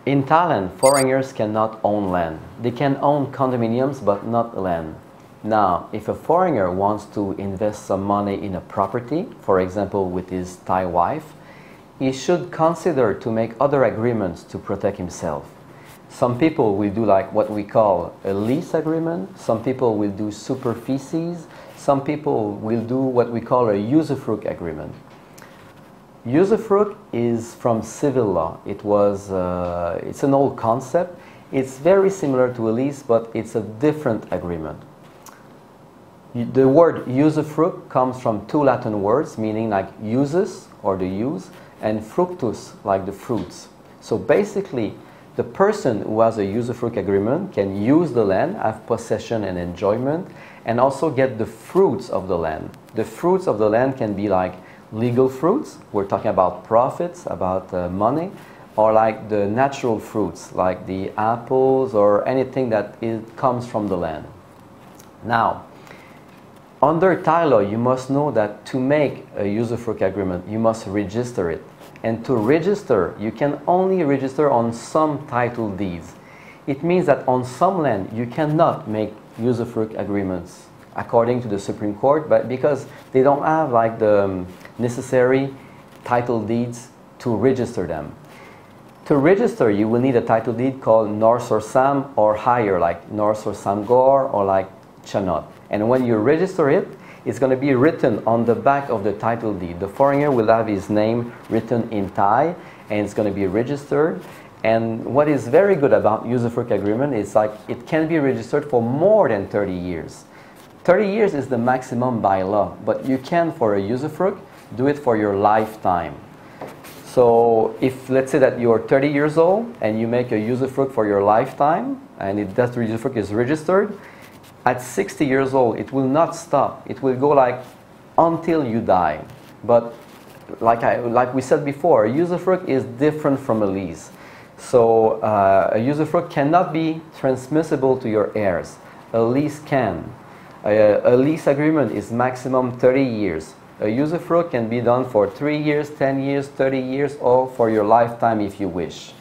In Thailand, foreigners cannot own land. They can own condominiums but not land. Now, if a foreigner wants to invest some money in a property, for example with his Thai wife, he should consider to make other agreements to protect himself. Some people will do like what we call a lease agreement, some people will do superficies, some people will do what we call a usufruct agreement. Usufruct is from civil law. It's an old concept. It's very similar to a lease, but it's a different agreement. The word usufruct comes from two Latin words, meaning like usus, or the use, and fructus, like the fruits. So basically, the person who has a usufruct agreement can use the land, have possession and enjoyment, and also get the fruits of the land. The fruits of the land can be like legal fruits, we're talking about profits, about money, or like the natural fruits, like the apples or anything that comes from the land. Now, under Thai law, you must know that to make a usufruct agreement, you must register it. And to register, you can only register on some title deeds. It means that on some land, you cannot make usufruct agreements according to the Supreme Court, but because they don't have like the necessary title deeds to register them. To register, you will need a title deed called Norsor-Sam or higher, like Norsor-Samgor or like Chanot. And when you register it, it's going to be written on the back of the title deed. The foreigner will have his name written in Thai, and it's going to be registered. And what is very good about usufruct agreement is like it can be registered for more than 30 years. 30 years is the maximum by law, but you can, for a usufruct, do it for your lifetime. So if, let's say that you're 30 years old and you make a usufruct for your lifetime, and that usufruct is registered, at 60 years old, it will not stop. It will go like until you die. But like we said before, a usufruct is different from a lease. So a usufruct cannot be transmissible to your heirs. A lease can. A lease agreement is maximum 30 years. A usufruct can be done for 3 years, 10 years, 30 years, or for your lifetime if you wish.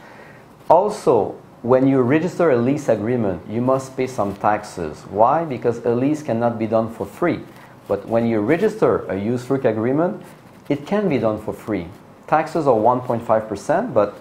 Also, when you register a lease agreement, you must pay some taxes. Why? Because a lease cannot be done for free. But when you register a usufruct agreement, it can be done for free. Taxes are 1.5%, but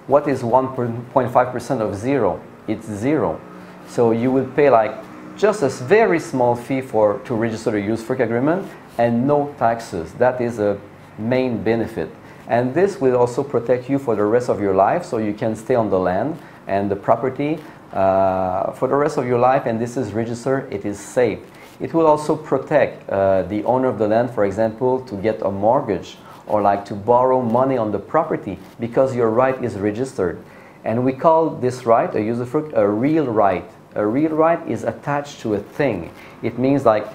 what is 1.5% of zero? It's zero. So you will pay like just a very small fee to register a usufruct agreement and no taxes. That is a main benefit. And this will also protect you for the rest of your life, so you can stay on the land and the property for the rest of your life, and this is registered, it is safe. It will also protect the owner of the land, for example, to get a mortgage or like to borrow money on the property because your right is registered. And we call this right, a usufruct, a real right. A real right is attached to a thing. It means like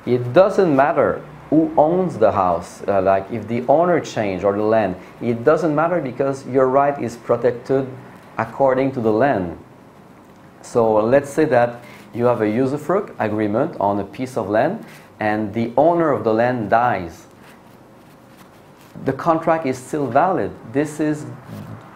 it doesn't matter who owns the house, like if the owner changed or the land, it doesn't matter because your right is protected according to the land. So let's say that you have a usufruct agreement on a piece of land and the owner of the land dies. The contract is still valid. This is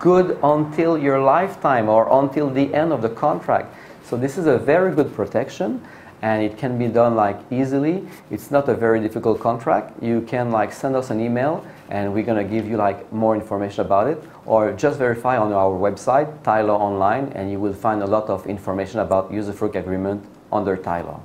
good until your lifetime or until the end of the contract. So this is a very good protection, and it can be done like easily. It's not a very difficult contract. You can like send us an email and we're going to give you like more information about it, or just verify on our website Thai Law Online and you will find a lot of information about usufruct agreement under Thai law.